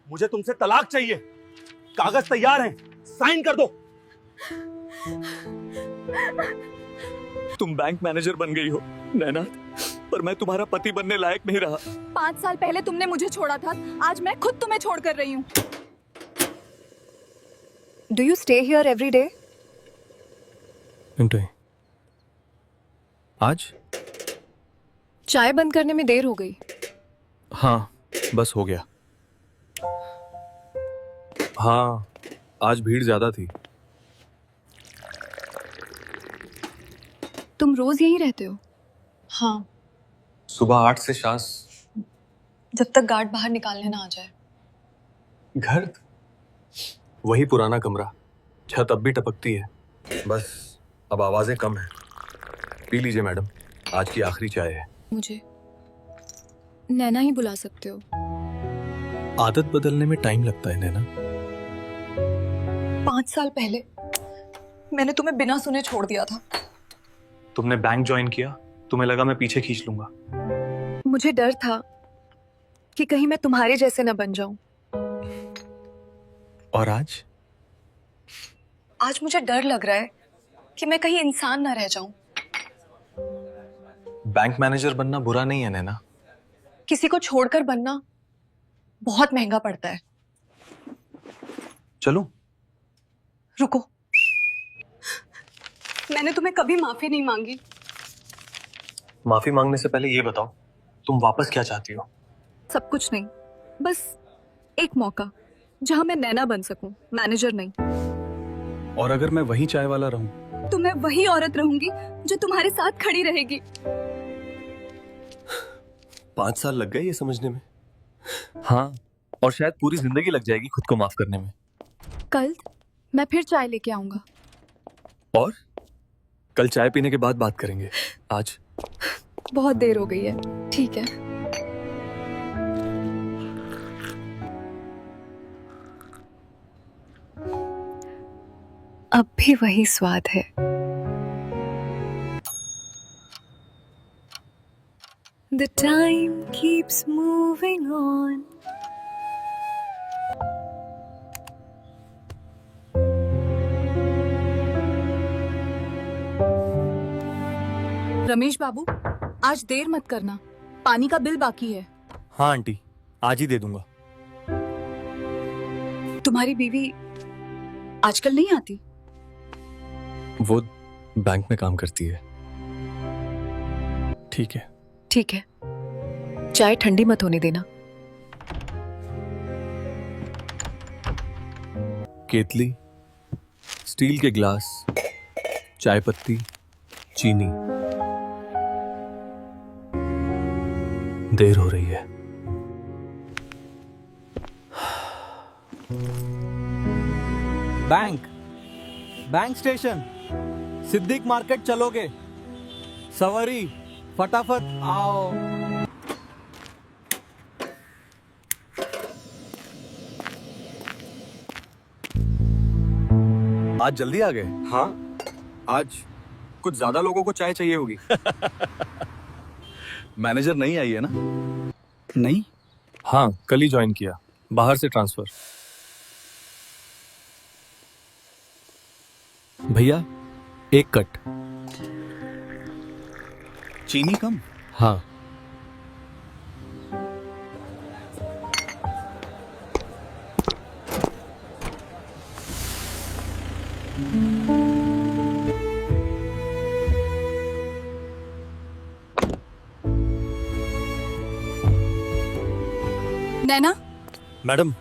मुझे तुमसे तलाक चाहिए। कागज तैयार हैं, साइन कर दो। तुम बैंक मैनेजर बन गई हो नैना, पर मैं तुम्हारा पति बनने लायक नहीं रहा। 5 साल पहले तुमने मुझे छोड़ा था, आज मैं खुद तुम्हें छोड़ कर रही हूँ। Do you stay here every day? Pintu, आज? चाय बंद करने में देर हो गई। हाँ, बस हो गया। हाँ, आज भीड़ ज्यादा थी। तुम रोज यहीं रहते हो? हाँ, सुबह 8 से शाम। जब तक गार्ड बाहर निकालने ना आ जाए। घर वही पुराना कमरा, छत अब भी टपकती है, बस अब आवाजें कम हैं। पी लीजिए मैडम, आज की आखिरी चाय है। मुझे नैना ही बुला सकते हो। आदत बदलने में टाइम लगता है नैना। 5 साल पहले मैंने तुम्हें बिना सुने छोड़ दिया था। तुमने बैंक ज्वाइन किया, तुम्हें लगा मैं पीछे खींच लूंगा। मुझे डर था कि कहीं मैं तुम्हारे जैसे न बन जाऊं। और आज? आज मुझे डर लग रहा है कि मैं कहीं इंसान ना रह जाऊं। बैंक मैनेजर बनना बुरा नहीं है नैना। किसी को छोड़कर बनना बहुत महंगा पड़ता है। चलो। रुको, मैंने तुम्हें कभी माफी नहीं मांगी। माफी मांगने से पहले ये बताओ, तुम वापस क्या चाहती हो? सब कुछ नहीं, बस एक मौका जहां मैं नैना बन सकूं, मैनेजर नहीं। और अगर मैं वही चाय वाला रहूं? तो मैं वही औरत रहूंगी जो तुम्हारे साथ खड़ी रहेगी। 5 साल लग गए ये समझने में। हाँ, और शायद पूरी जिंदगी लग जाएगी खुद को माफ करने में। कल मैं फिर चाय लेके आऊंगा। और कल चाय पीने के बाद बात करेंगे। आज बहुत देर हो गई है। ठीक है। अब भी वही स्वाद है। The time keeps moving on. Ramesh बाबू, आज देर मत करना, पानी का बिल बाकी है। हाँ आंटी, आज ही दे दूंगा। तुम्हारी बीवी आजकल नहीं आती? वो बैंक में काम करती है। ठीक है। ठीक है, चाय ठंडी मत होने देना। केतली, स्टील के ग्लास, चाय पत्ती, चीनी। देर हो रही है। बैंक स्टेशन, सिद्दीक मार्केट चलोगे? सवारी, फटाफट आओ। आज जल्दी आ गए? हाँ, आज कुछ ज्यादा लोगों को चाय चाहिए होगी। मैनेजर नहीं आई है ना? नहीं, हाँ, कल ही ज्वाइन किया, बाहर से ट्रांसफर। भैया, एक कट। चीनी कम। हाँ। नैना, मैडम,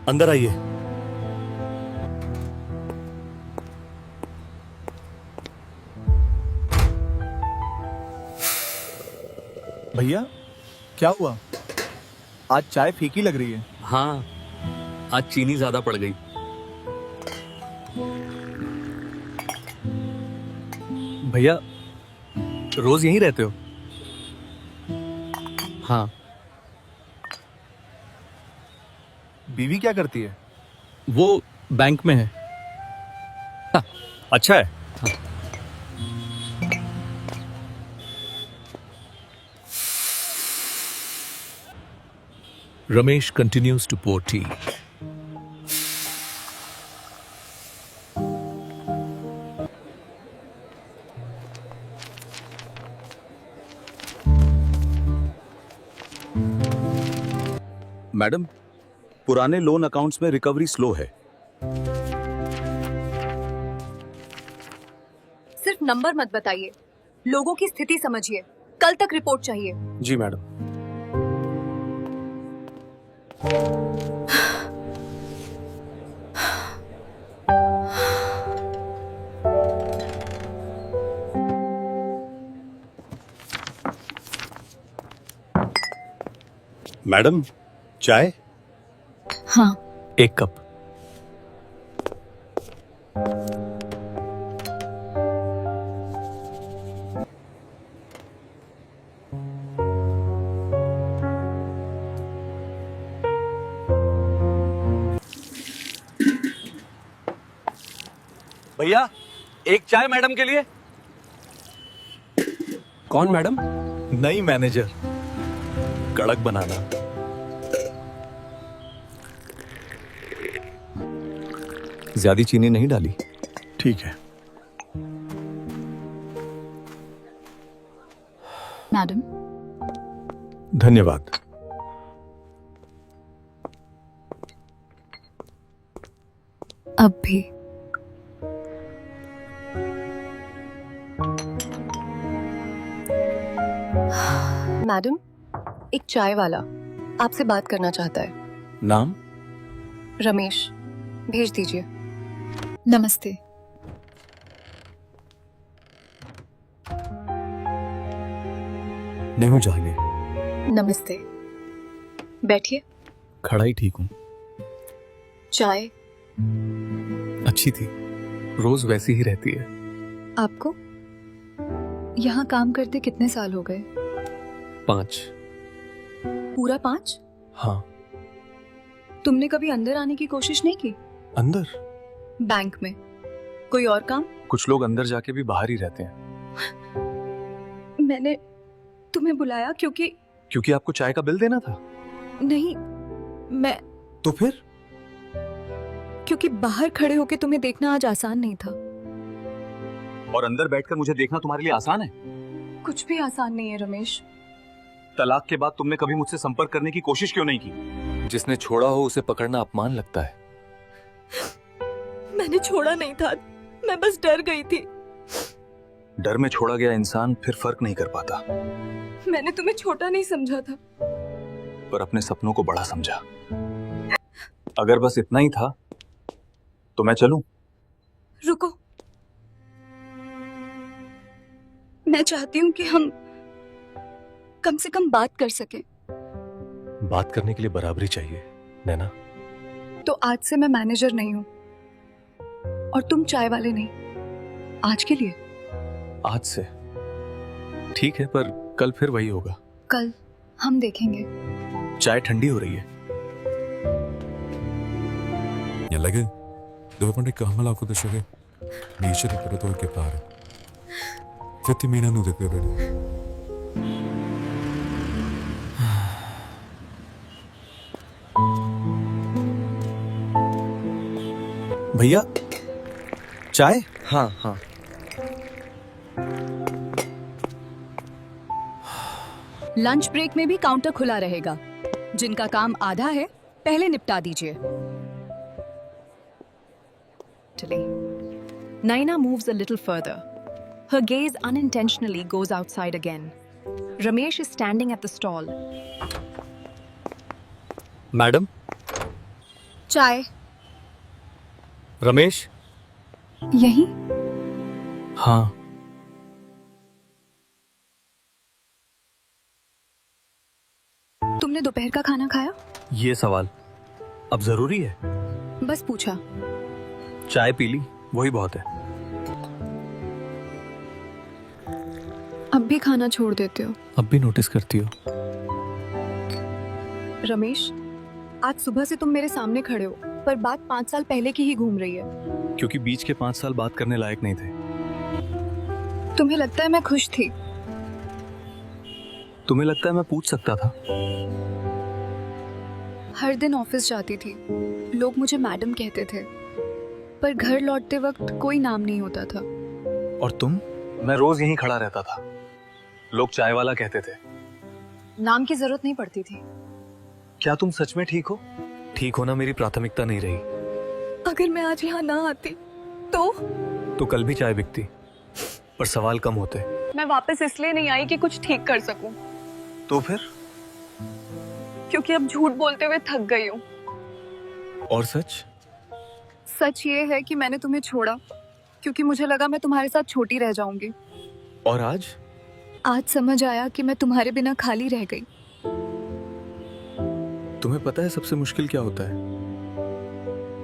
अंदर आइए। भैया, क्या हुआ? आज चाय फीकी लग रही है। हाँ, आज चीनी ज्यादा पड़ गई। भैया, रोज यहीं रहते हो? हाँ। बीवी क्या करती है? वो बैंक में है। हाँ, अच्छा है। हाँ। Ramesh continues to pour tea. Madam, पुराने लोन अकाउंट्स में रिकवरी स्लो है। सिर्फ नंबर मत बताइए, लोगों की स्थिति समझिए। कल तक रिपोर्ट चाहिए। जी मैडम। मैडम, चाय? हाँ। एक कप। भैया, एक चाय मैडम के लिए। कौन मैडम? नई मैनेजर। कड़क बनाना। ज्यादा चीनी नहीं डाली। ठीक है। मैडम, धन्यवाद। अब भी। मैडम, एक चाय वाला आपसे बात करना चाहता है। नाम? रमेश, भेज दीजिए। नमस्ते। नहीं जाने। नमस्ते, बैठिए। खड़ा ही ठीक हूँ। चाय अच्छी थी, रोज वैसी ही रहती है। आपको यहाँ काम करते कितने साल हो गए? 5। पूरा 5? हाँ। तुमने कभी अंदर आने की कोशिश नहीं की? अंदर? बैंक में कोई और काम? कुछ लोग अंदर जाके भी बाहर ही रहते हैं। मैंने तुम्हें बुलाया क्योंकि आपको चाय का बिल देना था। नहीं, मैं तो फिर? क्योंकि बाहर खड़े होके तुम्हें देखना आज आसान नहीं था। और अंदर बैठकर मुझे देखना तुम्हारे लिए आसान है? कुछ भी आसान नहीं है रमेश। तलाक के बाद तुमने कभी मुझसे संपर्क करने की कोशिश क्यों नहीं की? जिसने छोड़ा हो उसे पकड़ना अपमान लगता है। मैंने छोड़ा नहीं था, मैं बस डर गई थी। डर में छोड़ा गया इंसान फिर फर्क नहीं कर पाता। मैंने तुम्हें छोटा नहीं समझा था, पर अपने सपनों को बड़ा समझा। अगर बस इतना ही था तो मैं चलूं? रुको, मैं चाहती हूँ कि हम कम से कम बात कर सकें। बात करने के लिए बराबरी चाहिए, नैना। तो आज से मैं मैनेजर नहीं हूँ और तुम चाय वाले नहीं। आज के लिए। आज से ठीक है, पर कल फिर वही होगा। कल हम देखेंगे। चाय ठंडी हो रही है। 연락은 누구한테 하malako 되시게 미셔도 그래도 이렇게 봐라. 세티미나 누데 그래. भैया, चाय? हाँ हाँ। लंच ब्रेक में भी काउंटर खुला रहेगा। जिनका काम आधा है पहले निपटा दीजिए। Naina moves a little further. Her gaze unintentionally goes outside again. Ramesh is standing at the stall. Madam, चाय रमेश? यही? हाँ। तुमने दोपहर का खाना खाया? ये सवाल अब जरूरी है? बस पूछा। चाय पी ली, वही बहुत है। अब भी खाना छोड़ देते हो? अब भी नोटिस करती हो? रमेश, आज सुबह से तुम मेरे सामने खड़े हो, पर बात 5 साल पहले की ही घूम रही है। क्योंकि बीच के 5 साल बात करने लायक नहीं थे। तुम्हें लगता है मैं खुश थी? तुम्हें लगता है मैं पूछ सकता था? हर दिन ऑफिस जाती थी, लोग मुझे मैडम कहते थे, पर घर लौटते वक्त कोई नाम नहीं होता था। और तुम? मैं रोज यहीं खड़ा रहता था, लोग चाय वाला कहते थे। नाम की जरूरत नहीं पड़ती थी। क्या तुम सच में ठीक हो? ठीक होना मेरी प्राथमिकता नहीं रही। अगर मैं आज यहाँ ना आती तो कल भी चाय बिकती, पर सवाल कम होते। मैं वापस इसलिए नहीं आई कि कुछ ठीक कर सकूं, तो फिर? क्योंकि अब झूठ बोलते हुए थक गई हूँ। और सच? सच ये है कि मैंने तुम्हें छोड़ा क्योंकि मुझे लगा मैं तुम्हारे साथ छोटी रह जाऊंगी। और आज? आज समझ आया कि मैं तुम्हारे बिना खाली रह गई। तुम्हें पता है सबसे मुश्किल क्या होता है?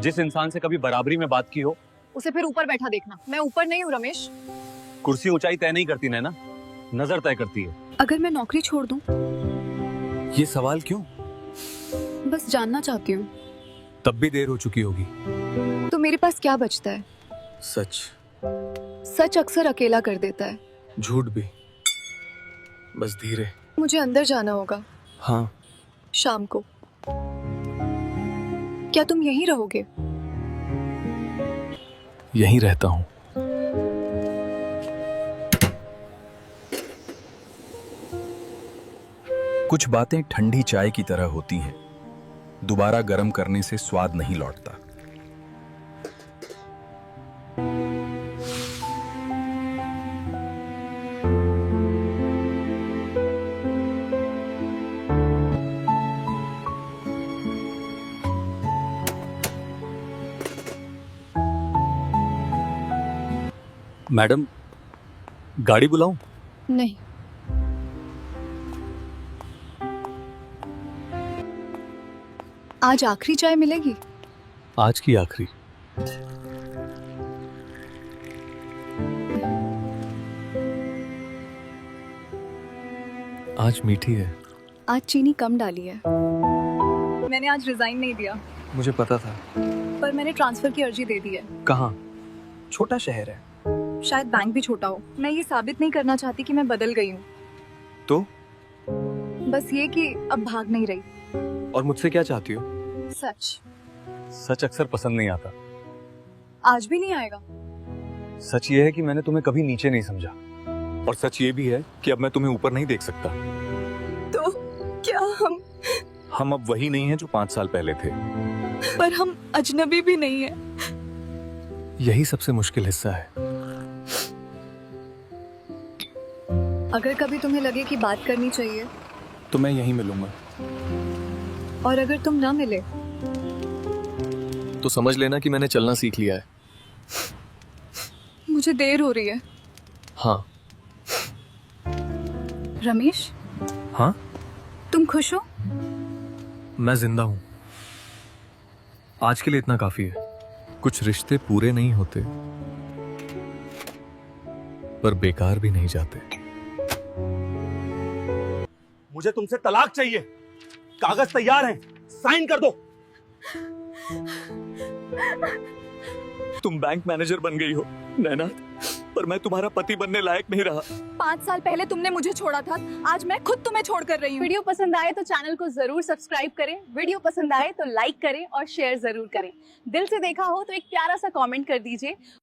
जिस इंसान से कभी बराबरी में बात की हो, उसे फिर ऊपर बैठा देखना। मैं ऊपर नहीं हूँ रमेश। कुर्सी ऊंचाई तय नहीं करती नैना, नजर तय करती है। अगर मैं नौकरी छोड़ दूं? ये सवाल क्यों? बस जानना चाहती हूँ। तब भी देर हो चुकी होगी। तो मेरे पास क्या बचता है? सच। सच अक्सर अकेला कर देता है। झूठ भी। बस धीरे। मुझे अंदर जाना होगा। हाँ। शाम को। क्या तुम यहीं रहोगे? यहीं रहता हूँ। कुछ बातें ठंडी चाय की तरह होती हैं, दोबारा गर्म करने से स्वाद नहीं लौटता। मैडम, गाड़ी बुलाऊं? नहीं। आज आखिरी चाय मिलेगी? आज की आखिरी। आज मीठी है। आज चीनी कम डाली है। मैंने आज रिजाइन नहीं दिया, मुझे पता था। पर मैंने ट्रांसफर की अर्जी दे दी है। कहाँ? छोटा शहर है। शायद बैंक भी छोटा हो। मैं ये साबित नहीं करना चाहती कि मैं बदल गई हूँ। तो? बस ये कि अब भाग नहीं रही। और मुझसे क्या चाहती हो? सच। सच अक्सर पसंद नहीं आता। आज भी नहीं आएगा। सच ये है कि मैंने तुम्हें कभी नीचे नहीं समझा। और सच ये भी है कि अब मैं तुम्हें ऊपर नहीं देख सकता। तो क्या हम अब वही नहीं हैं जो 5 साल पहले थे। पर हम अजनबी भी नहीं है। यही सबसे मुश्किल हिस्सा है। अगर कभी तुम्हें लगे कि बात करनी चाहिए, तो मैं यहीं मिलूंगा। और अगर तुम ना मिले, तो समझ लेना कि मैंने चलना सीख लिया है। मुझे देर हो रही है। हाँ। रमेश, हाँ? तुम खुश हो? मैं जिंदा हूं। आज के लिए इतना काफी है। कुछ रिश्ते पूरे नहीं होते, पर बेकार भी नहीं जाते। मुझे तुमसे तलाक चाहिए। कागज तैयार हैं, साइन कर दो। तुम बैंक मैनेजर बन गई हो नैना, पर मैं तुम्हारा पति बनने लायक नहीं रहा। 5 साल पहले तुमने मुझे छोड़ा था, आज मैं खुद तुम्हें छोड़ कर रही हूँ। वीडियो पसंद आए तो चैनल को जरूर सब्सक्राइब करें, वीडियो पसंद आए तो लाइक करें और शेयर जरूर करें। दिल से देखा हो तो एक प्यारा सा कमेंट कर दीजिए।